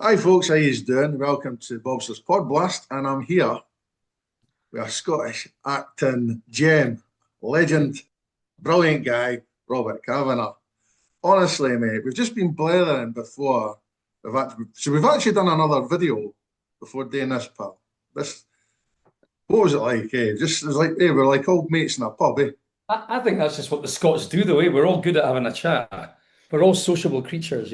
Hi folks, how you doing? Welcome to Bobster's Podblast, and I'm here with a Scottish acting gem, legend, brilliant guy, Robert Cavanah. Honestly, mate, we've just been blathering before. We've actually done another video before doing this, pal. What was it like? Just it was like, we're like old mates in a pub, eh? I think that's just what the Scots do, though. We're all good at having a chat. We're all sociable creatures.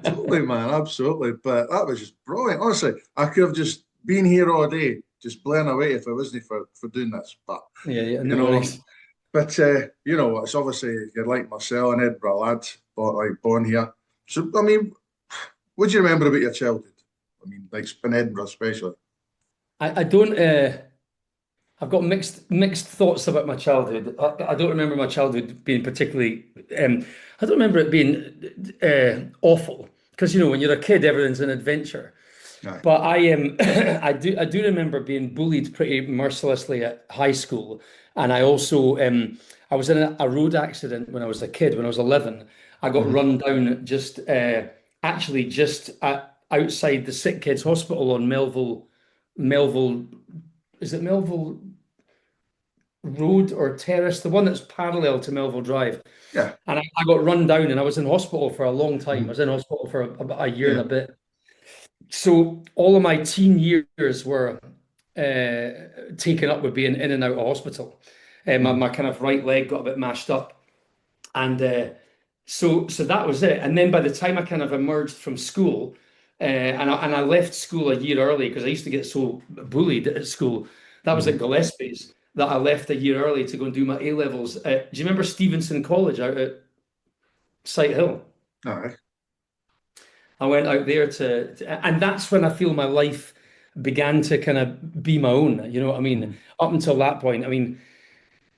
Totally, man, absolutely. But that was just brilliant. Honestly, I could have just been here all day, just blaring away if it wasn't for doing this. But Yeah, yeah, you no know, worries. you know, it's obviously you're like myself, an Edinburgh lad, but like born here. So I mean, what do you remember about your childhood? I mean, like in Edinburgh, especially. I don't. I've got mixed thoughts about my childhood. I don't remember my childhood being particularly. I don't remember it being awful because when you're a kid, everything's an adventure. Aye. But I am. I do remember being bullied pretty mercilessly at high school, and I also I was in a road accident when I was a kid. When I was 11, I got Mhm. run down just actually just outside the sick kids hospital on Melville. Is it Melville Road or Terrace? The one that's parallel to Melville Drive. Yeah. And I got run down, and I was in hospital for a long time. I Mhm. was in hospital for about a year and Yeah. a bit. So all of my teen years were taken up with being in and out of hospital. Mhm. My kind of right leg got a bit mashed up, and so that was it. And then by the time I kind of emerged from school, and I left school a year early because I used to get so bullied at school. That was at Mhm. Gillespie's that I left a year early to go and do my A levels. Do you remember Stevenson College out at Sight Hill? Aye. I went out there and that's when I feel my life began to kind of be my own. You know what I mean? Mhm. Up until that point, I mean,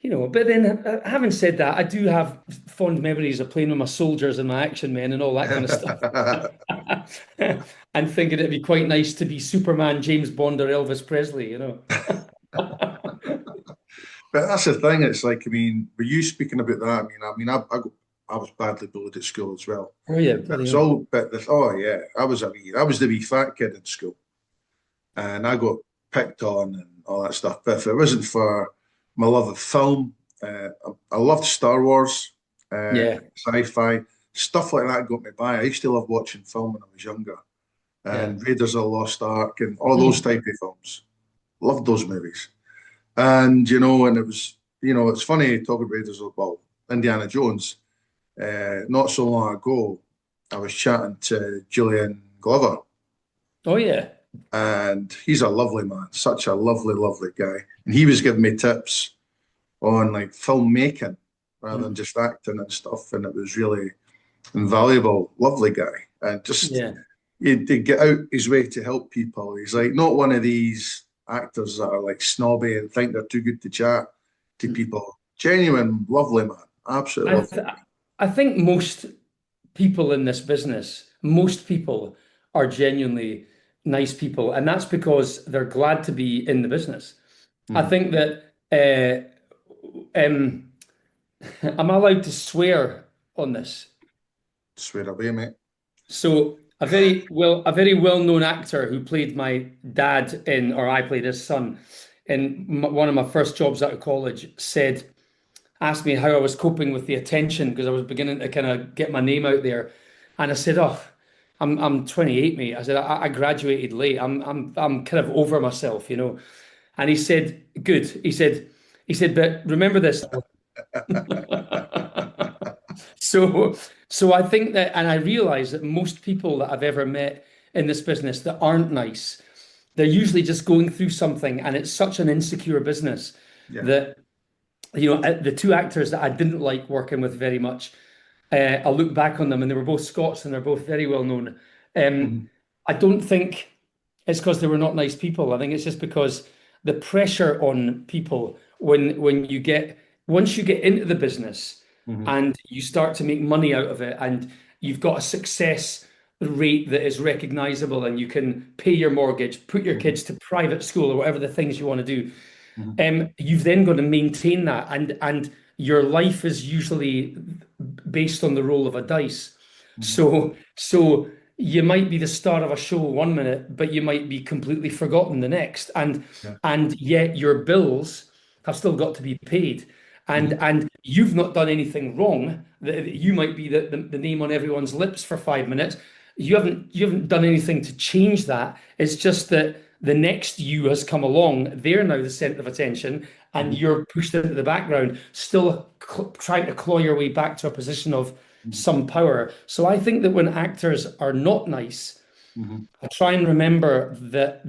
but then having said that, I do have fond memories of playing with my soldiers and my action men and all that kind of stuff. And thinking it'd be quite nice to be Superman, James Bond, or Elvis Presley. But that's the thing. It's like, I mean, were you speaking about that? I was badly bullied at school as well. Oh yeah, But bloody it's hell. all, but this, oh yeah, I was the wee fat kid in school, and I got picked on and all that stuff. But if it wasn't for my love of film, I loved Star Wars, Yeah, sci-fi stuff like that got me by. I used to love watching film when I was younger, yeah. and Raiders of the Lost Ark and all those Mm. type of films. Loved those movies. And and it was, it's funny talking about Raiders of well, Indiana Jones. Not so long ago, I was chatting to Julian Glover, Oh yeah. and he's a lovely man, such a lovely, lovely guy. And he was giving me tips on like filmmaking rather than Mm. just acting and stuff. And it was really invaluable, lovely guy. And just Yeah. he'd get out his way to help people. He's like not one of these actors that are like snobby and think they're too good to chat to Mm. people. Genuine, lovely man. Absolutely I lovely. th I think most people in this business, most people are genuinely nice people, and that's because they're glad to be in the business. I Mhm. think that am I allowed to swear on this? Swear away, mate. So a very well-known actor who played my dad in, or I played his son in one of my first jobs out of college, asked me how I was coping with the attention because I was beginning to kind of get my name out there, and I said, "Oh, I'm 28, mate." I said, "I graduated late. I'm kind of over myself." And he said, "Good." He said, "But remember this." So I think that, and I realize that most people that I've ever met in this business that aren't nice, they're usually just going through something, and it's such an insecure business Yeah. that the two actors that I didn't like working with very much, I look back on them, and they were both Scots, and they're both very well known. Um, Mhm. I don't think it's because they were not nice people. I think it's just because the pressure on people when you get once you get into the business Mhm. and you start to make money out of it, and you've got a success rate that is recognizable, and you can pay your mortgage, put your Mhm. kids to private school or whatever the things you want to do. Mhm. You've then got to maintain that, and your life is usually based on the roll of a dice. So you might be the star of a show 1 minute, but you might be completely forgotten the next. Yeah. And yet your bills have still got to be paid. Mhm. And you've not done anything wrong. You might be the name on everyone's lips for 5 minutes. You haven't done anything to change that. It's just that the next you has come along. They're now the center of attention, and Mhm. you're pushed into the background, still trying to claw your way back to a position of Mhm. some power. So I think that when actors are not nice, Mhm. I try and remember that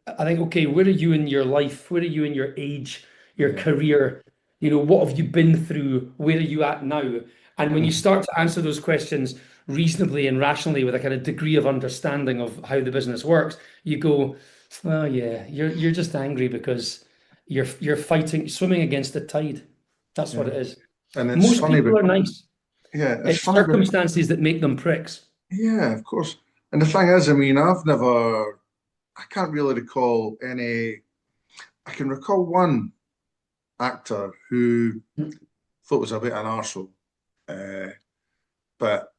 I think, okay, where are you in your life? Where are you in your age, your Yeah. career? What have you been through? Where are you at now? And when you Mhm. start to answer those questions reasonably and rationally with a kind of degree of understanding of how the business works, you go, well, yeah, you're just angry because you're fighting, swimming against the tide. That's what Yeah. it is. And it's Most funny, people but are nice. yeah, it's It's funny, but circumstances that make them pricks. yeah, of course. And the thing is, I mean, I can't really recall any. I can recall one actor who thought was a bit an arsehole, uh, but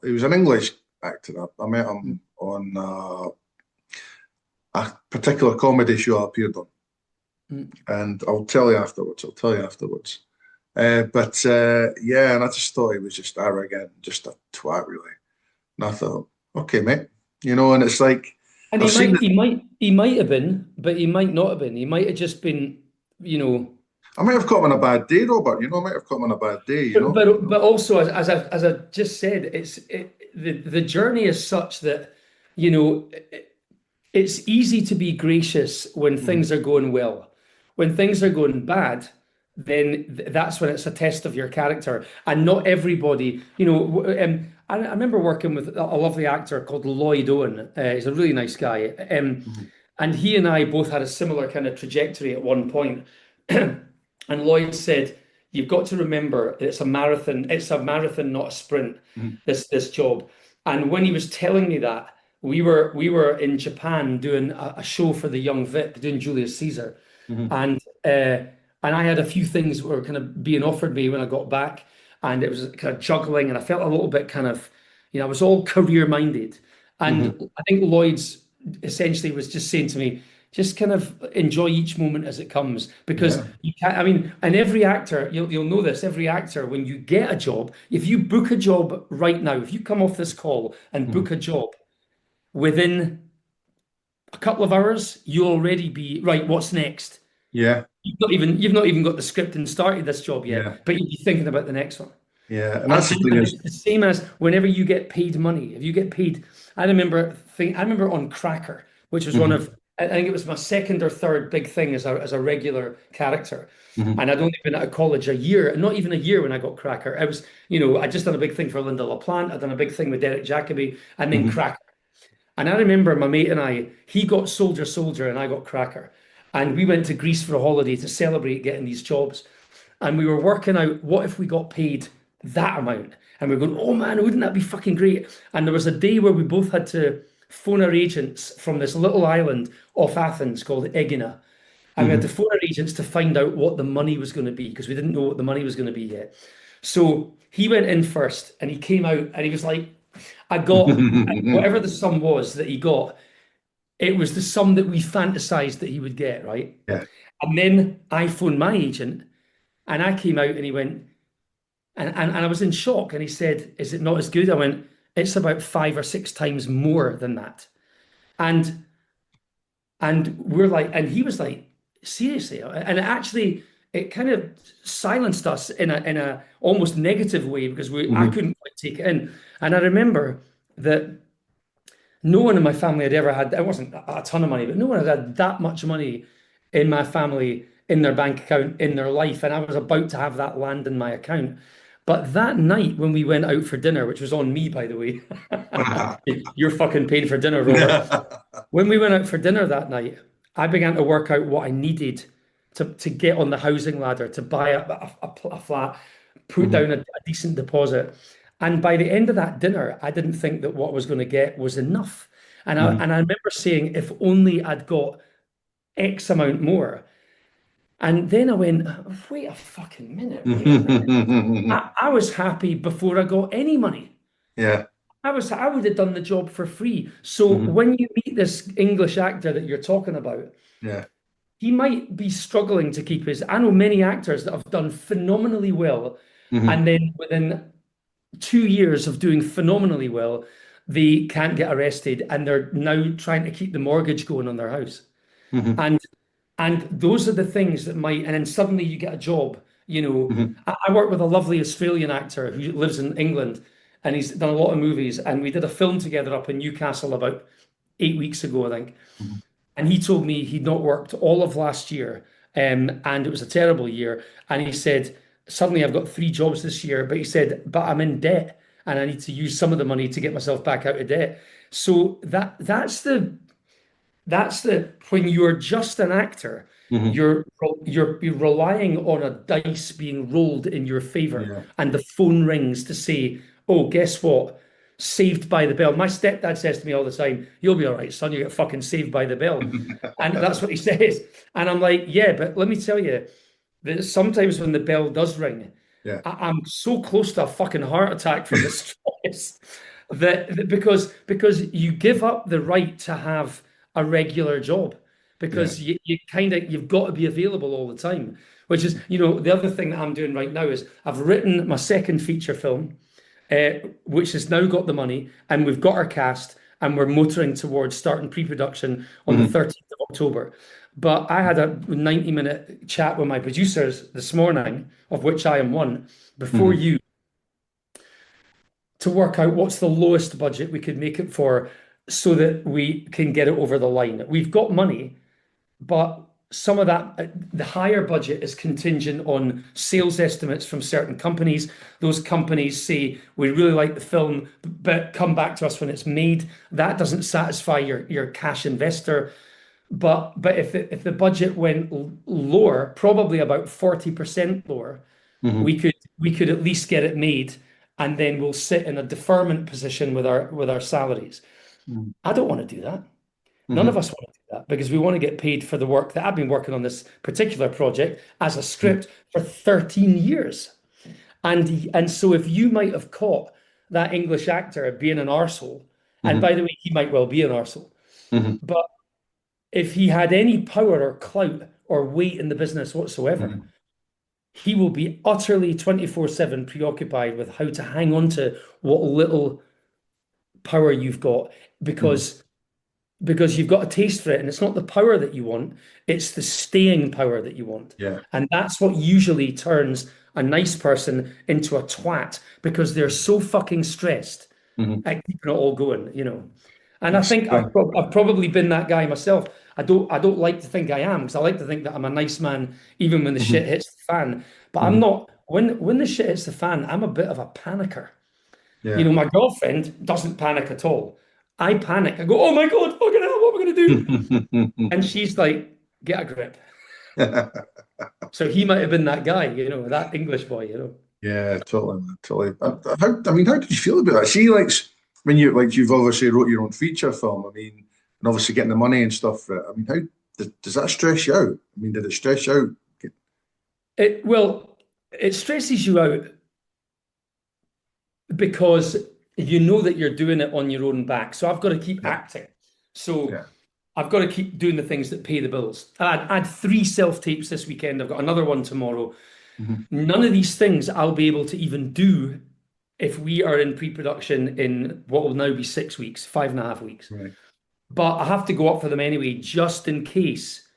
he was an English actor. I met him on a particular comedy show I appeared on, and I'll tell you afterwards. I'll tell you afterwards. But yeah, and I just thought he was just arrogant, just a twat, really. And I thought, okay, mate, and it's like And I've he seen might, it. he might, he might have been, but he might not have been. He might have just been, you know. I might have caught him on a bad day, Robert. I might have caught him on a bad day. But also, as I just said, the journey is such that, you know, it's easy to be gracious when Mhm. things are going well. When things are going bad, then that's when it's a test of your character. And not everybody, I remember working with a lovely actor called Lloyd Owen. He's a really nice guy. Mhm. And he and I both had a similar kind of trajectory at one point. And Lloyd said, "You've got to remember it's a marathon. It's a marathon, not a sprint. Mhm. This job." And when he was telling me that, we were in Japan doing a show for the Young Vic, doing Julius Caesar, Mhm. and uh, and I had a few things that were kind of being offered me when I got back, and it was kind of juggling, and I felt a little bit kind of, I was all career minded, Mhm. and I think Lloyd's essentially was just saying to me, just kind of enjoy each moment as it comes, because Yeah. you can't. I mean, and every actor, you'll know this. Every actor, when you get a job, if you book a job right now, if you come off this call and Mhm. book a job within a couple of hours, you'll already be right. What's next? Yeah. You've not even got the script and started this job Yeah. yet, but you'll be thinking about the next one. Yeah. And And, that's the and, thing and is, it's the same as whenever you get paid money. If you get paid, I remember on Cracker, which was one Mhm. of, I think it was my second or third big thing as a regular character. Mhm. And I'd only been out of college a year, not even a year when I got Cracker. I was, I'd just done a big thing for Linda LaPlante. I'd done a big thing with Derek Jacobi, and then Mhm. Cracker. And I remember my mate and I, he got Soldier Soldier and I got Cracker. And we went to Greece for a holiday to celebrate getting these jobs. And we were working out, what if we got paid that amount? And we were going, oh man, wouldn't that be fucking great? And there was a day where we both had to phone our agents from this little island off Athens called Egina. And we had to Mhm. phone our agents to find out what the money was going to be because we didn't know what the money was going to be yet. So he went in first and he came out and he was like, I got whatever the sum was that he got, it was the sum that we fantasized that he would get, right? Yeah. And then I phoned my agent and I came out and he went, and I was in shock. And he said, is it not as good? I went, it's about 5 or 6 times more than that. And we're like, and he was like, seriously? And actually, it kind of silenced us in a almost negative way because I Mhm. couldn't quite take it in. And I remember that no one in my family had ever had, it wasn't a ton of money, but no one had had that much money in my family, in their bank account, in their life. And I was about to have that land in my account. But that night when we went out for dinner, which was on me, by the way, you're fucking paying for dinner, Robert. When we went out for dinner that night, I began to work out what I needed to get on the housing ladder, to buy a flat, put Mhm. down a decent deposit. And by the end of that dinner, I didn't think that what I was going to get was enough. And I, Mhm. and I remember saying, if only I'd got X amount more. And then I went, wait a fucking minute, wait a minute. I was happy before I got any money. Yeah. I would have done the job for free. So Hmm. when you meet this English actor that you're talking about, Yeah. he might be struggling to keep his. I know many actors that have done phenomenally well, Hmm. and then within 2 years of doing phenomenally well, they can't get arrested, and they're now trying to keep the mortgage going on their house. Hmm. And those are the things that might, and then suddenly you get a job. Hmm. I work with a lovely Australian actor who lives in England, and he's done a lot of movies. And we did a film together up in Newcastle about 8 weeks ago, I think. Hmm. And he told me he'd not worked all of last year, and it was a terrible year. And he said, suddenly I've got 3 jobs this year, but he said, but I'm in debt, and I need to use some of the money to get myself back out of debt. So that's the when you're just an actor, Hmm. you're relying on a dice being rolled in your favor, Yeah. and the phone rings to say, "Oh, guess what? Saved by the Bell." My stepdad says to me all the time, "You'll be all right, son. You get fucking saved by the bell," and that's what he says. And I'm like, "Yeah, but let me tell you that sometimes when the bell does ring, Yeah. I'm so close to a fucking heart attack from the stress because you give up the right to have a regular job Yeah. because you've got to be available all the time. Which is, the other thing that I'm doing right now is I've written my second feature film, which has now got the money, and we've got our cast, and we're motoring towards starting pre-production on the Hmm. 13th of October. But I had a 90-minute chat with my producers this morning, of which I am one, before Hmm. you, to work out what's the lowest budget we could make it for so that we can get it over the line. We've got money, but some of that, the higher budget is contingent on sales estimates from certain companies. Those companies say, we really like the film, but come back to us when it's made. That doesn't satisfy your cash investor. But if the budget went lower, probably about 40% lower, Hmm. we could at least get it made, and then we'll sit in a deferment position with our salaries. I don't want to do that. None of Hmm. us want to do that because we want to get paid for the work that I've been working on this particular project as a script for 13 years. And so if you might have caught that English actor being an arsehole, and Hmm. by the way, he might well be an arsehole, Hmm. but if he had any power or clout or weight in the business whatsoever, Hmm. he will be utterly 24/7 preoccupied with how to hang on to what little power you've got Hmm. because you've got a taste for it, and it's not the power that you want, it's the staying power that you want. Yeah. And that's what usually turns a nice person into a twat because they're so fucking stressed Hmm. at keeping it all going. And I That's think I've, fine. I've probably been that guy myself. I don't like to think I am because I like to think that I'm a nice man even when the shit Hmm. hits the fan. But I'm Hmm. not. When the shit hits the fan, I'm a bit of a panicker. Yeah. My girlfriend doesn't panic at all. I panic. I go, oh my God, fucking hell, what am I going to do? And she's like, get a grip. So he might have been that guy, that English boy. Yeah, totally, man, totally. How did you feel about that? See, like, when you've obviously wrote your own feature film. I mean, and obviously getting the money and stuff for it. I mean, how does that stress you out? I mean, did it stress you out? Well, it stresses you out because you know that you're doing it on your own back. So I've got to keep Yeah, acting. So yeah. I've got to keep doing the things that pay the bills. I had 3 self-tapes this weekend. I've got another one tomorrow. Hmm. None of these things I'll be able to even do if we are in pre-production in what will now be 6 weeks, 5.5 weeks. Right. But I have to go up for them anyway, just in case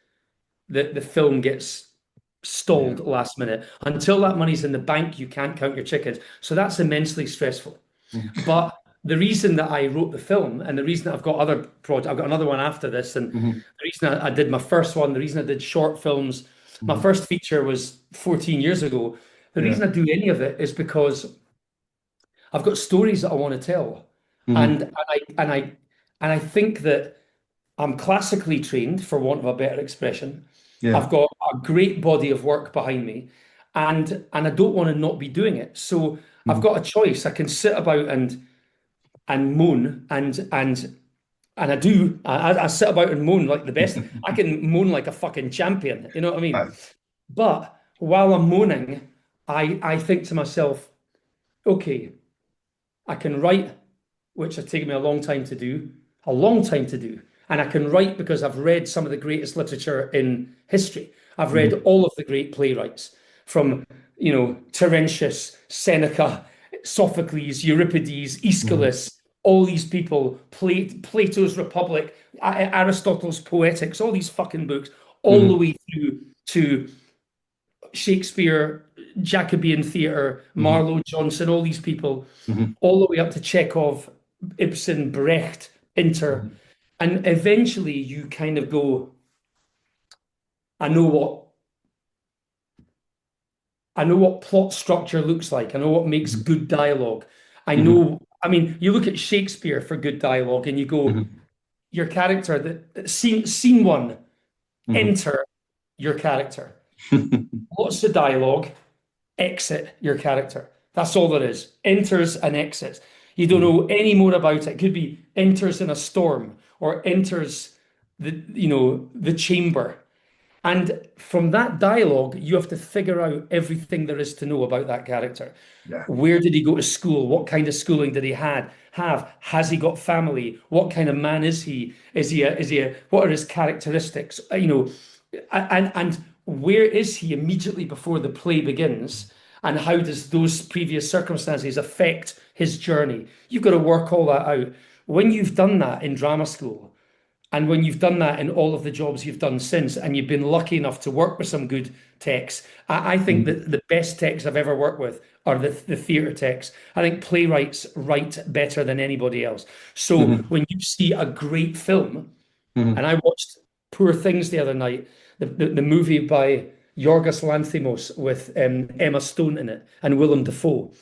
the film gets Yeah. stalled last minute. Until that money's in the bank, you can't count your chickens. So that's immensely stressful. Hmm. But the reason that I wrote the film and the reason that I've got other projects, I've got another one after this, and Hmm. the reason I did my first one, the reason I did short films, my Hmm. first feature was 14 years ago. The Yeah. reason I do any of it is because I've got stories that I want to tell. Hmm. And I think that I'm classically trained, for want of a better expression. Yeah. I've got a great body of work behind me, and I don't want to not be doing it. So I've Hmm. got a choice. I can sit about and moan and I do. I sit about and moan like the best. I can moan like a fucking champion. You know what I mean? Aye. But while I'm moaning, I think to myself, okay, I can write which has taken me a long time to do, a long time to do. And I can write because I've read some of the greatest literature in history. I've read all of the great playwrights from, Terentius, Seneca, Sophocles, Euripides, Aeschylus, all these people, Plato's Republic, Aristotle's Poetics, all these fucking books, all the way through to Shakespeare, Jacobean theatre, Marlowe, Johnson, all these people, all the way up to Chekhov, Ibsen, Brecht, Inter. And eventually you kind of go, I know what plot structure looks like. I know what makes good dialogue. I know, I mean, you look at Shakespeare for good dialogue and you go, your character, scene one, enter your character. What's the dialogue? Exit your character. That's all there is. Enters and exits. You don't know any more about it. It could be enters in a storm or enters the chamber. And from that dialogue, you have to figure out everything there is to know about that character. Yeah. Where did he go to school? What kind of schooling did he have? Has he got family? What kind of man is he? What are his characteristics? And where is he immediately before the play begins? And how does those previous circumstances affect his journey? You've got to work all that out. When you've done that in drama school, and when you've done that in all of the jobs you've done since, and you've been lucky enough to work with some good techs, I think that the best techs I've ever worked with are the theatre techs. I think playwrights write better than anybody else. So when you see a great film, and I watched Poor Things the other night, the movie by Yorgos Lanthimos with Emma Stone in it and Willem Dafoe.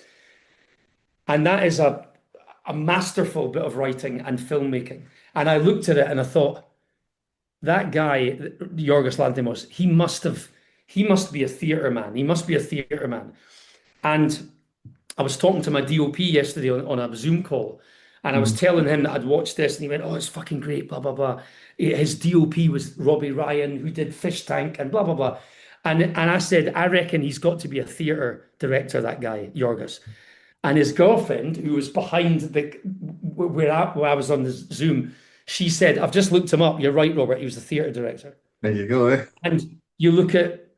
And that is a masterful bit of writing and filmmaking. And I looked at it and I thought, that guy, Yorgos Lanthimos, he must be a theatre man. He must be a theatre man. And I was talking to my DOP yesterday on a Zoom call, and I was telling him that I'd watched this, and he went, "Oh, it's fucking great, blah, blah, blah." His DOP was Robbie Ryan, who did Fish Tank and blah, blah, blah. And I said, I reckon he's got to be a theatre director, that guy, Yorgos. And his girlfriend, who was behind where I was on the Zoom, she said, "I've just looked him up. You're right, Robert. He was a theatre director." There you go, eh? And you look at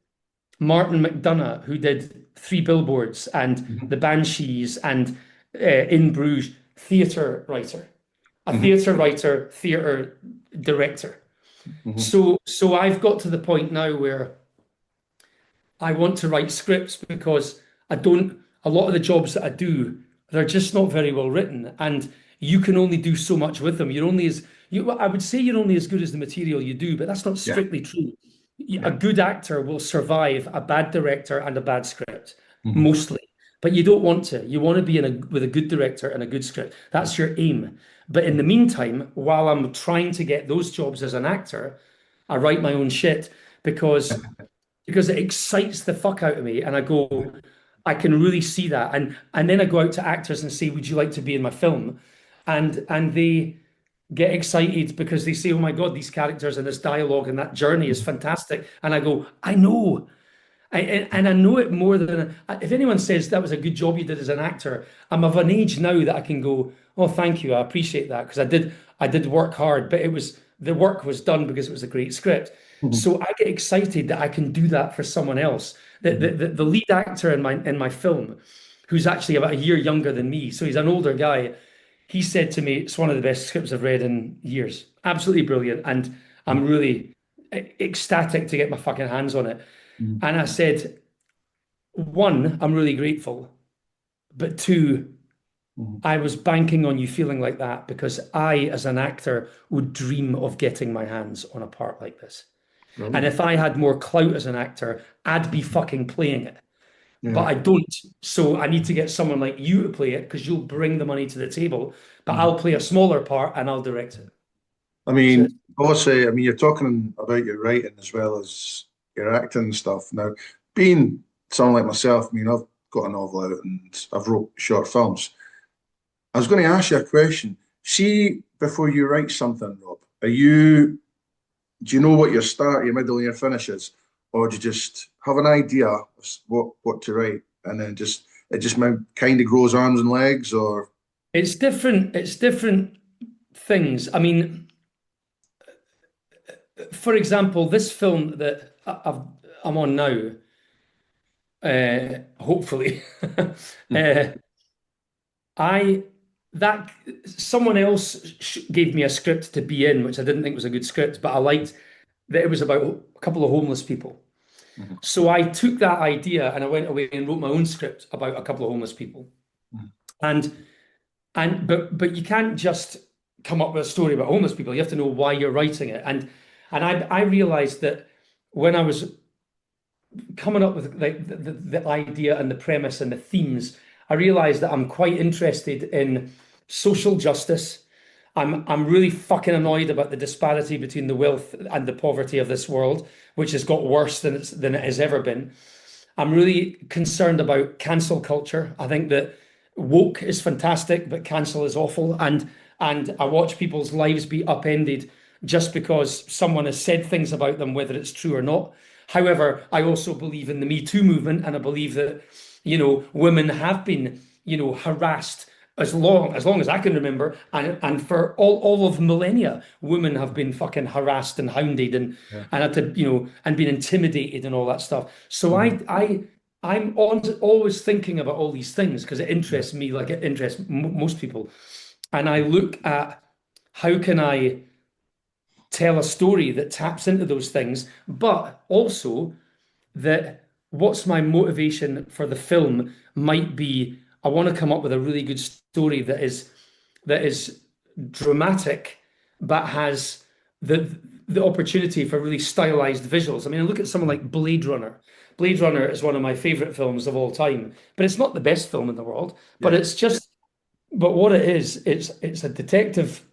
Martin McDonagh, who did Three Billboards and The Banshees and In Bruges, theatre writer, theatre writer, theatre director. So I've got to the point now where I want to write scripts because a lot of the jobs that I do, they're just not very well written, and you can only do so much with them. I would say you're only as good as the material you do, but that's not strictly true. A good actor will survive a bad director and a bad script, mostly. But you don't want to. You want to be with a good director and a good script. That's your aim. But in the meantime, while I'm trying to get those jobs as an actor, I write my own shit because it excites the fuck out of me. And I go, I can really see that. And then I go out to actors and say, "Would you like to be in my film?" And they get excited because they say, "Oh my God, these characters and this dialogue and that journey is fantastic." And I go, I know. And I know it more than if anyone says that was a good job you did as an actor. I'm of an age now that I can go, "Oh, thank you, I appreciate that," because I did work hard, but the work was done because it was a great script. So I get excited that I can do that for someone else. The lead actor in my film, who's actually about a year younger than me, so he's an older guy. He said to me, "It's one of the best scripts I've read in years. Absolutely brilliant, and I'm really ecstatic to get my fucking hands on it." And I said, one, I'm really grateful, but two, I was banking on you feeling like that because I, as an actor, would dream of getting my hands on a part like this. And if I had more clout as an actor, I'd be fucking playing it. But I don't. So I need to get someone like you to play it because you'll bring the money to the table, but I'll play a smaller part and I'll direct it. I mean, also, you're talking about your writing as well as your acting and stuff. Now, being someone like myself, I've got a novel out and I've wrote short films. I was going to ask you a question. See, before you write something, Rob, do you know what your start, your middle, and your finish is? Or do you just have an idea of what to write and then it just kind of grows arms and legs? Or It's different. It's different things. I mean, for example, this film that I'm on now, hopefully, uh, I that someone else gave me a script to be in, which I didn't think was a good script, but I liked that it was about a couple of homeless people. Mhm. So I took that idea and I went away and wrote my own script about a couple of homeless people. Mhm. But you can't just come up with a story about homeless people. You have to know why you're writing it. And I realized that when I was coming up with like the idea and the premise and the themes, I realized that I'm quite interested in social justice. I'm really fucking annoyed about the disparity between the wealth and the poverty of this world, which has got worse than it has ever been. I'm really concerned about cancel culture. I think that woke is fantastic, but cancel is awful. And I watch people's lives be upended just because someone has said things about them, whether it's true or not. However, I also believe in the Me Too movement, and I believe that, women have been, harassed as long as I can remember, and for all of millennia, women have been fucking harassed and hounded Yeah. and had to, and been intimidated and all that stuff. So Mhm. I'm always thinking about all these things because it Yeah. interests me, like it interests most people. And I look at how can I tell a story that taps into those things, but also that what's my motivation for the film might be I want to come up with a really good story that is dramatic but has the opportunity for really stylized visuals. I mean, I look at someone like Blade Runner. Blade Runner is one of my favorite films of all time, but it's not the best film in the world. But Yeah. it's just, but what it is, it's a detective,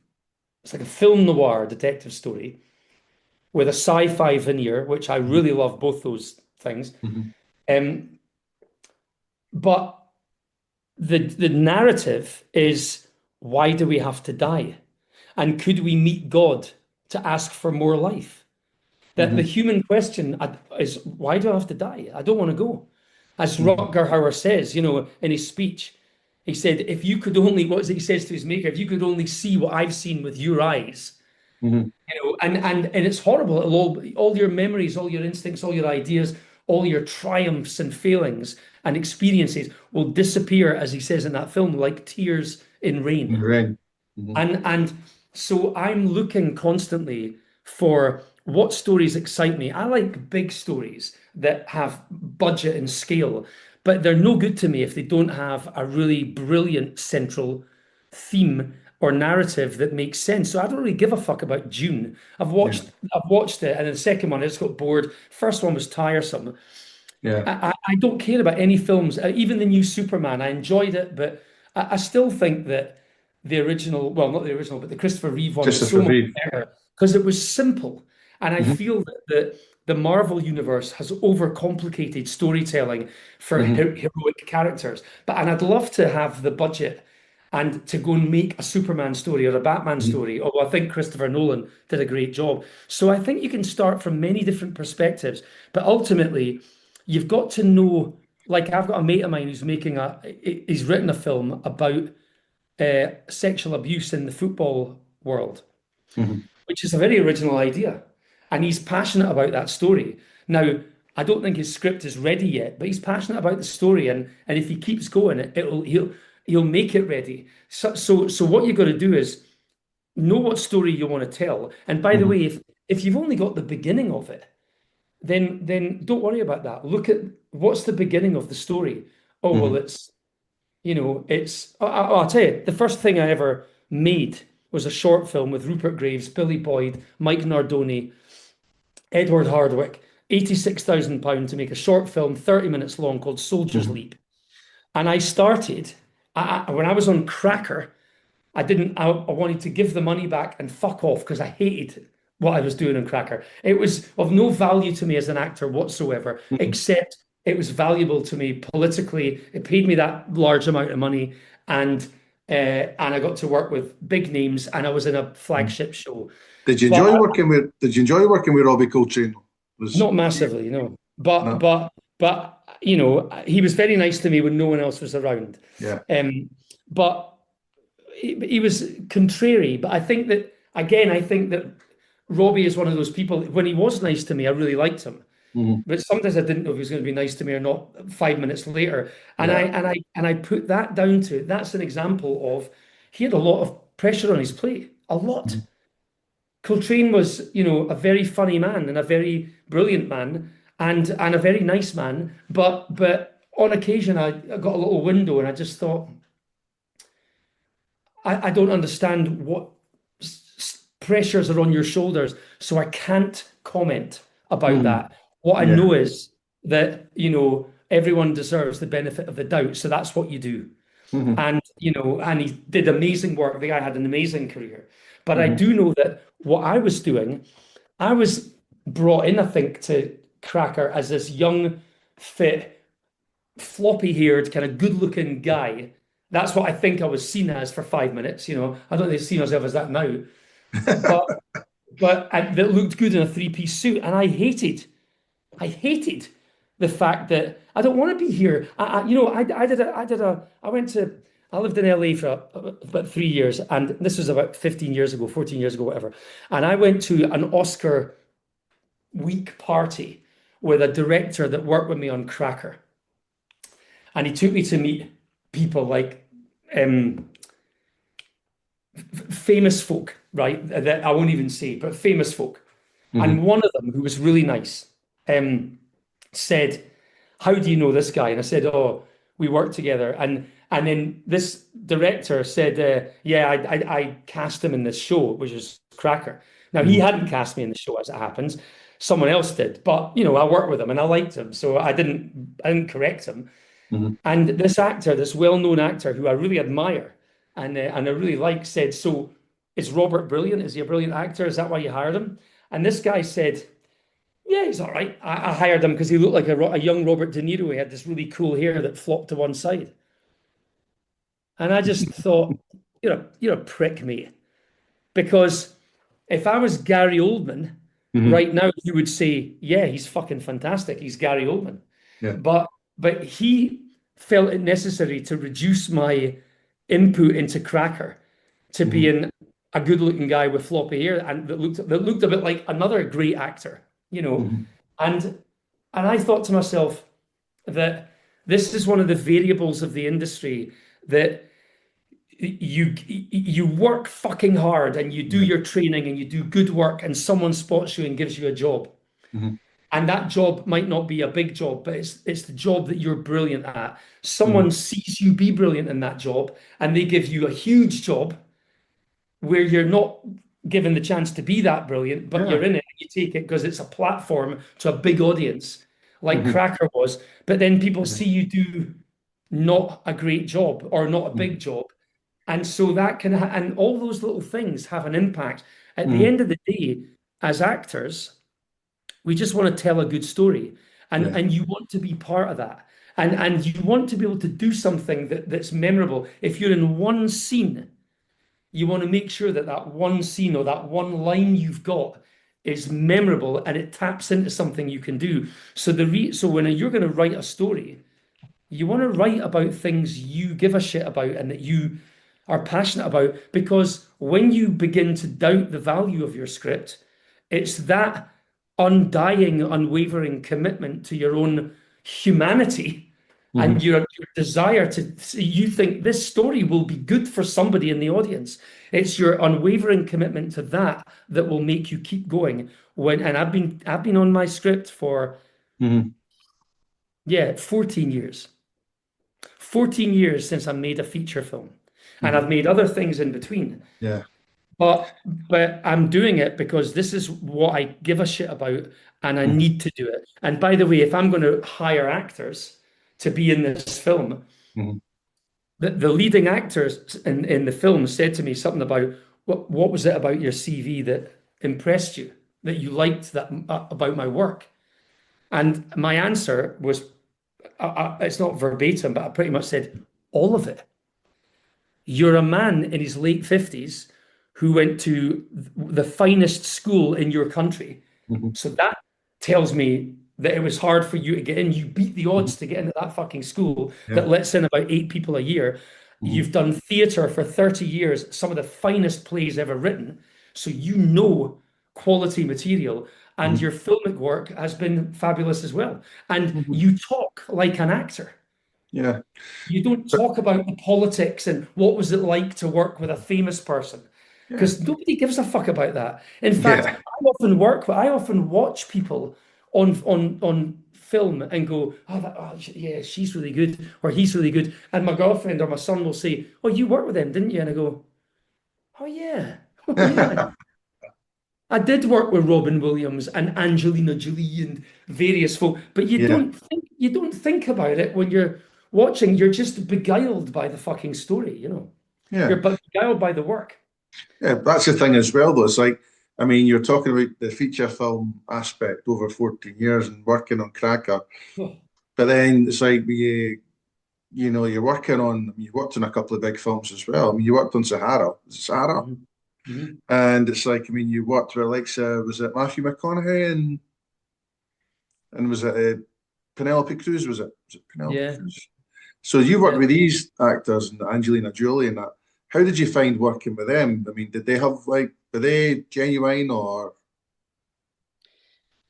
it's like a film noir detective story with a sci-fi veneer, which I Mhm. really love both those things. Mhm. Um, but the narrative is, why do we have to die? And could we meet God to ask for more life? That the Mhm. human question is, why do I have to die? I don't want to go. As Mhm. Rutger Hauer says, in his speech, he said, if you could only, what is it he says to his maker, if you could only see what I've seen with your eyes, Mhm. and it's horrible. All your memories, all your instincts, all your ideas, all your triumphs and failings and experiences will disappear, as he says in that film, like tears in In rain. the rain. Mhm. And so I'm looking constantly for what stories excite me. I like big stories that have budget and scale, but they're no good to me if they don't have a really brilliant central theme or narrative that makes sense. So I don't really give a fuck about Dune. Yeah. I've watched it, and the second one I just got bored. First one was tiresome. Yeah. I don't care about any films, even the new Superman. I enjoyed it, but I still think that the original, well, not the original, but the Christopher Reeve one was so Christopher much Reeve. better because it was simple. And I Mhm. feel that the Marvel universe has overcomplicated storytelling for Mhm. heroic characters. And I'd love to have the budget and to go and make a Superman story or a Batman Mhm. story. Although I think Christopher Nolan did a great job. So I think you can start from many different perspectives, but ultimately, you've got to know. Like I've got a mate of mine who's he's written a film about sexual abuse in the football world, Mhm. which is a very original idea. And he's passionate about that story. Now, I don't think his script is ready yet, but he's passionate about the story. And if he keeps going, he'll make it ready. So what you've got to do is know what story you want to tell. And by the Mhm. way, if you've only got the beginning of it, then don't worry about that. Look at what's the beginning of the story. Oh, well, Mhm. I'll tell you, the first thing I ever made was a short film with Rupert Graves, Billy Boyd, Mike Nardoni, Edward Hardwick, £86,000 to make a short film, 30 minutes long, called Soldier's Mhm. Leap. And I started, when I was on Cracker, I wanted to give the money back and fuck off because I hated what I was doing on Cracker. It was of no value to me as an actor whatsoever, Mhm. except it was valuable to me politically. It paid me that large amount of money, and I got to work with big names, and I was in a Mhm. flagship show. Did But you enjoy working with Robbie Coltrane? Was not massively, no. But no? but but he was very nice to me when no one else was around. Yeah. Um, but he was contrary, but I think that again, I think that Robbie is one of those people. When he was nice to me, I really liked him. But sometimes I didn't know if he was going to be nice to me or not 5 minutes later. And Yeah. I put that down to that's an example of he had a lot of pressure on his plate, a lot. Coltrane was, a very funny man and a very brilliant man and a very nice man. But on occasion I got a little window and I just thought, I don't understand what pressures are on your shoulders, so I can't comment about that. What I Yeah. know is that, everyone deserves the benefit of the doubt. So that's what you do. And, and he did amazing work. The guy had an amazing career. But I do know that what I was doing, I was brought in, I think, to Cracker as this young, fit, floppy-haired, kind of good-looking guy. That's what I think I was seen as for 5 minutes. I don't think I see myself as that now. But that looked good in a three-piece suit, and I hated the fact that I don't want to be here. I lived in LA for about 3 years, and this was about 15 years ago, 14 years ago, whatever. And I went to an Oscar week party with a director that worked with me on Cracker, and he took me to meet people like famous folk, right? That I won't even say, but famous folk. And one of them, who was really nice, said, "How do you know this guy?" And I said, "Oh, we work together." And then this director said, "Yeah, I cast him in this show, which is Cracker." Now he hadn't cast me in the show, as it happens. Someone else did, but I worked with him and I liked him, so I didn't correct him. And this actor, this well-known actor who I really admire and I really like, said, "So is Robert brilliant? Is he a brilliant actor? Is that why you hired him?" And this guy said, "Yeah, he's all right. I hired him because he looked like a young Robert De Niro. He had this really cool hair that flopped to one side." And I just thought, you're a prick, mate. Because if I was Gary Oldman right now, you would say, "Yeah, he's fucking fantastic. He's Gary Oldman." Yeah. But he felt it necessary to reduce my input into Cracker to being a good-looking guy with floppy hair and that looked a bit like another great actor, And I thought to myself that this is one of the variables of the industry, that you work fucking hard and you do your training and you do good work and someone spots you and gives you a job. And that job might not be a big job, but it's the job that you're brilliant at. Someone sees you be brilliant in that job and they give you a huge job where you're not given the chance to be that brilliant, but you're in it and you take it because it's a platform to a big audience, like Cracker was. But then people see you do not a great job or not a big job. And so that can, and all those little things have an impact. At the end of the day, as actors, we just want to tell a good story. And you want to be part of that. And you want to be able to do something that's memorable. If you're in one scene, you want to make sure that that one scene or that one line you've got is memorable and it taps into something you can do. So when you're going to write a story, you want to write about things you give a shit about and that you are passionate about, because when you begin to doubt the value of your script, it's that undying, unwavering commitment to your own humanity and your desire to, you think this story will be good for somebody in the audience. It's your unwavering commitment to that will make you keep going. And I've been on my script for 14 years. 14 years since I made a feature film. And I've made other things in between. Yeah. But I'm doing it because this is what I give a shit about and I need to do it. And by the way, if I'm going to hire actors to be in this film, the leading actors in the film said to me something about, what was it about your CV that impressed you, that you liked that about my work? And my answer was, it's not verbatim, but I pretty much said, all of it. You're a man in his late 50s who went to the finest school in your country. So that tells me that it was hard for you to get in. You beat the odds to get into that fucking school that lets in about 8 people a year. Mhm. You've done theatre for 30 years, some of the finest plays ever written. So you know quality material, and Mhm. your filmic work has been fabulous as well. And Mhm. you talk like an actor. Yeah. You don't But talk about the politics and what was it like to work with a famous person, yeah. because nobody gives a fuck about that. In fact, Yeah. I often watch people on film and go, oh, yeah, she's really good or he's really good, and my girlfriend or my son will say, oh, you worked with them, didn't you? And I go, oh yeah, oh yeah. I did work with Robin Williams and Angelina Jolie and various folk, but Yeah. you don't think about it when you're watching. You're just beguiled by the fucking story, you know. Yeah. You're beguiled by the work. Yeah. That's the thing as well, though. It's like, I mean, you're talking about the feature film aspect over 14 years and working on Cracker, Oh, but then it's like you're working on. I mean, you worked on a couple of big films as well. I mean, you worked on Sahara. Is it Sahara? mhm, mhm. And it's like, I mean, you worked with like, was it Matthew McConaughey and was it Penelope Cruz? Was it Penelope Yeah, Cruz? So you worked yeah. with these actors and Angelina Jolie and that. How did you find working with them? I mean, did they have like, were they genuine or?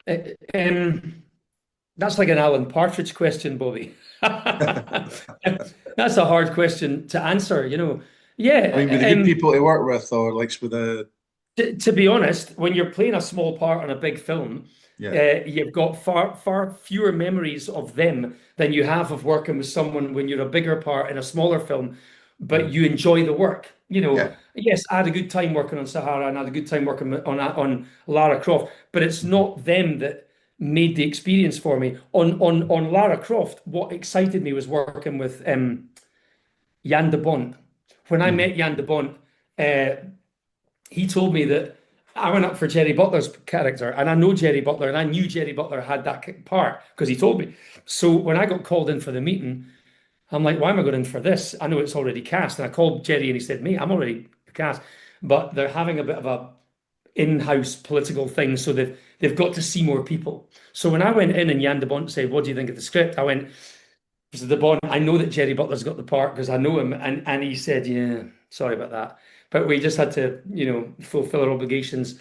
Uh, Um, that's like an Alan Partridge question, Bobby. That's a hard question to answer, you know. I mean, were Yeah, they good people to work with, or like with a? to be honest, when you're playing a small part on a big film, Yeah. you've got far fewer memories of them than you have of working with someone when you're a bigger part in a smaller film, but Mhm. you enjoy the work. You know, Yeah. yes, I had a good time working on Sahara and I had a good time working on Lara Croft, but it's Mhm. not them that made the experience for me. On Lara Croft, what excited me was working with Jan de Bont. When I Mhm. met Jan de Bont, uh, he told me that I went up for Jerry Butler's character, and I know Jerry Butler, and I knew Jerry Butler had that part because he told me. So when I got called in for the meeting, I'm like, why am I going in for this? I know it's already cast. And I called Jerry, and he said, mate, I'm already cast, but they're having a bit of a in-house political thing, so they've got to see more people. So when I went in and Jan de Bont said, what do you think of the script? I went, so the Bond, I know that Jerry Butler's got the part because I know him, and he said, "Yeah, sorry about that, but we just had to, you know, fulfill our obligations."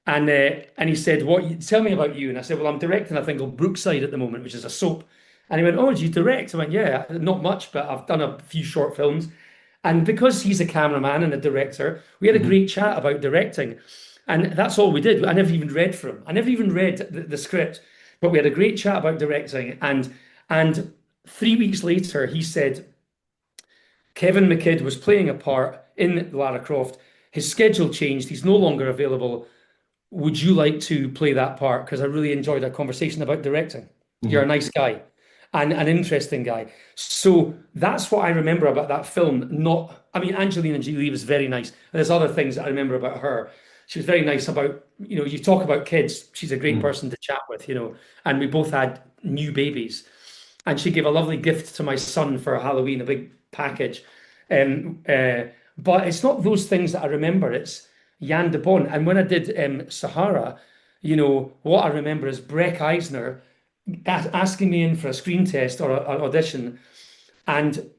And he said, Tell me about you." And I said, "Well, I'm directing a thing called Brookside at the moment, which is a soap." And he went, "Oh, do you direct?" I went, "Yeah, not much, but I've done a few short films." And because he's a cameraman and a director, we had a Mhm. great chat about directing, and that's all we did. I never even read for him. I never even read the script, but we had a great chat about directing, and 3 weeks later, he said Kevin McKidd was playing a part in Lara Croft. His schedule changed. He's no longer available. Would you like to play that part? Because I really enjoyed our conversation about directing. You're a Mhm. nice guy and an interesting guy. So that's what I remember about that film. Not, I mean, Angelina Jolie was very nice. And there's other things that I remember about her. She was very nice about, you know, you talk about kids. She's a great Mhm. person to chat with, you know, and we both had new babies. And she gave a lovely gift to my son for Halloween, a big package. Um, uh, but it's not those things that I remember. It's Jan de Bon. And when I did Sahara, you know, what I remember is Breck Eisner asking me in for a screen test or an audition and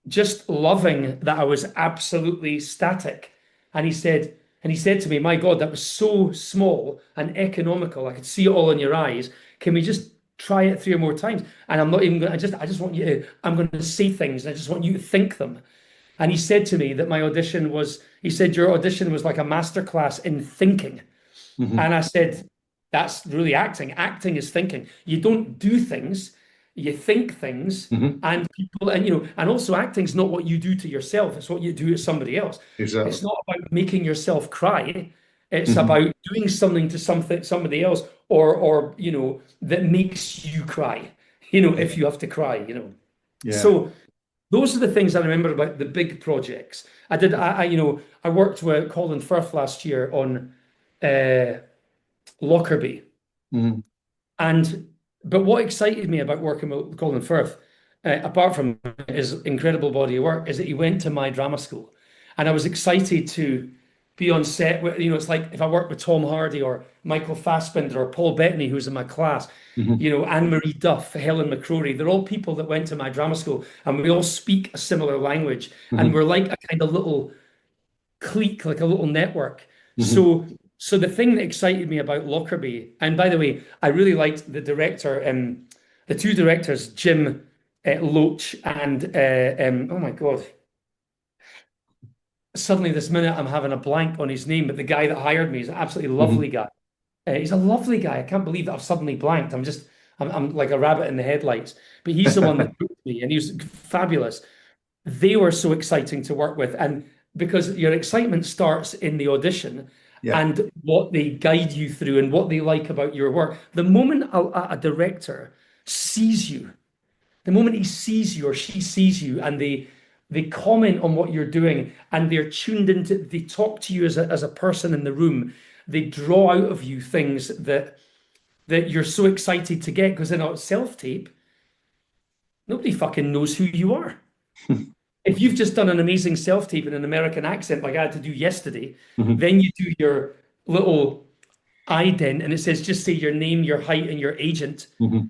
just loving that I was absolutely static. And he said to me, "My God, that was so small and economical. I could see it all in your eyes. Can we just try it 3 or more times?" And I'm not even going to, I just want you to, I'm going to say things and I just want you to think them. And he said to me that my audition was, he said, your audition was like a masterclass in thinking. Mhm. And I said, that's really acting. Acting is thinking. You don't do things, you think things. Mhm. And people, and you know, and also acting's not what you do to yourself, it's what you do to somebody else. Exactly. It's not about making yourself cry. It's Mhm. about doing something to somebody else, or you know, that makes you cry, you know, if you have to cry, you know. Yeah. So those are the things I remember about the big projects. You know, I worked with Colin Firth last year on uh, Lockerbie. Mhm. But what excited me about working with Colin Firth, apart from his incredible body of work, is that he went to my drama school. And I was excited to be on set with, it's like if I work with Tom Hardy or Michael Fassbender or Paul Bettany, who's in my class, Hmm. Anne-Marie Duff, Helen McCrory, they're all people that went to my drama school and we all speak a similar language and Hmm. we're like a kind of little clique, like a little network. Hmm. So the thing that excited me about Lockerbie, and by the way, I really liked the director, the two directors, Jim Loach and oh my God, suddenly this minute I'm having a blank on his name, but the guy that hired me is an absolutely lovely Hmm. guy. He's a lovely guy. I can't believe that I've suddenly blanked. I'm like a rabbit in the headlights. But he's the one that booked me, and he was fabulous. They were so exciting to work with, and because your excitement starts in the audition Yeah. and what they guide you through and what they like about your work. The moment a director sees you, the moment he sees you or she sees you, and they comment on what you're doing and they're tuned into, they talk to you as a person in the room, they draw out of you things that you're so excited to get, because in a self-tape, nobody fucking knows who you are. If you've just done an amazing self-tape in an American accent like I had to do yesterday, Hmm. then you do your little ident and it says just say your name, your height, and your agent Hmm.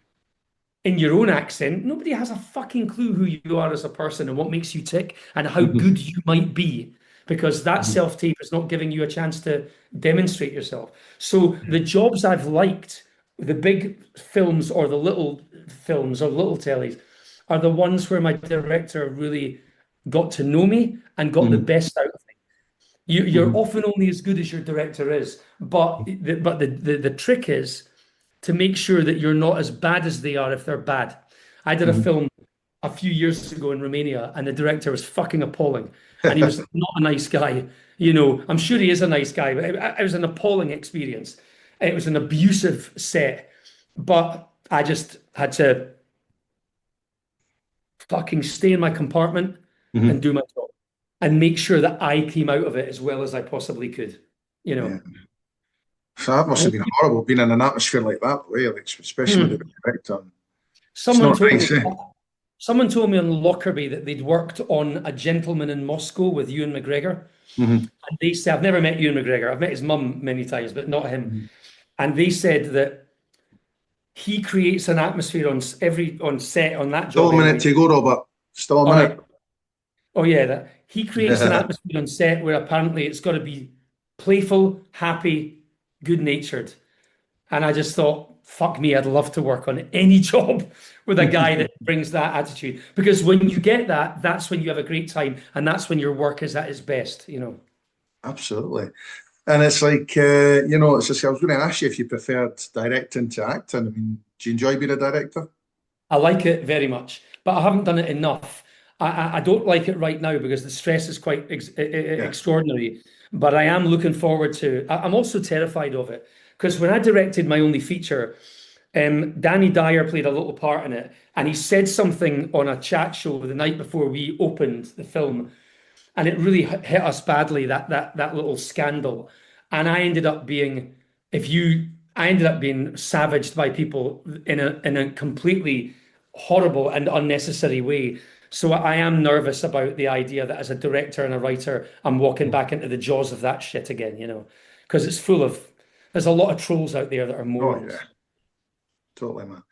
in your own accent. Nobody has a fucking clue who you are as a person and what makes you tick and how Hmm. good you might be, because that Hmm. self-tape is not giving you a chance to demonstrate yourself. So the jobs I've liked, the big films or the little films or little tellies, are the ones where my director really got to know me and got the Hmm. best out of me. You're Hmm. often only as good as your director is, but the trick is to make sure that you're not as bad as they are if they're bad. I did a Hmm. film a few years ago in Romania, and the director was fucking appalling, and he was not a nice guy. I'm sure he is a nice guy, but it was an appalling experience. It was an abusive set, but I just had to fucking stay in my compartment and Hmm. do my job and make sure that I came out of it as well as I possibly could. You Yeah. know. So that must have And been horrible being in an atmosphere like that, way, like, especially with the hmm, director. It's someone not told me nice, eh? someone told me on Lockerbie that they'd worked on A Gentleman in Moscow with Ewan McGregor. Hmm. And they said, I've never met Ewan McGregor. I've met his mum many times, but not him. Hmm. And they said that he creates an atmosphere on set on that Still job a minute anyway. to go, Robert. Still a All minute. right. Oh yeah, that he creates an atmosphere on set where apparently it's got to be playful, happy, good-natured. And I just thought, fuck me, I'd love to work on any job with a guy that brings that attitude. Because when you get that, that's when you have a great time, and that's when your work is at its best. Absolutely. And it's like, it's just, I was going to ask you if you preferred directing to acting. I mean, do you enjoy being a director? I like it very much, but I haven't done it enough. I don't like it right now because the stress is quite Yeah. extraordinary. But I am looking forward to. I'm also terrified of it because when I directed my only feature, Danny Dyer played a little part in it, and he said something on a chat show the night before we opened the film, and it really hit us badly, that little scandal. And I ended up being savaged by people in a completely horrible and unnecessary way. So I am nervous about the idea that as a director and a writer, I'm walking back into the jaws of that shit again, because there's a lot of trolls out there that are Oh, yeah, morons. totally, man.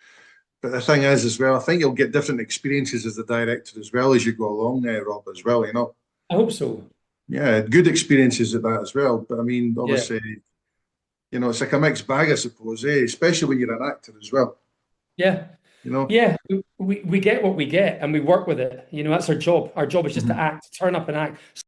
But the thing is, as well, I think you'll get different experiences as the director as well as you go along there, Rob, as well, I hope so. Yeah, good experiences at that as well. But I mean, Yeah. obviously, it's like a mixed bag, I suppose, especially when you're an actor as well, Yeah. you know? Yeah, we get what we get and we work with it. That's our job. Our job is just to Mhm. act, turn up and act.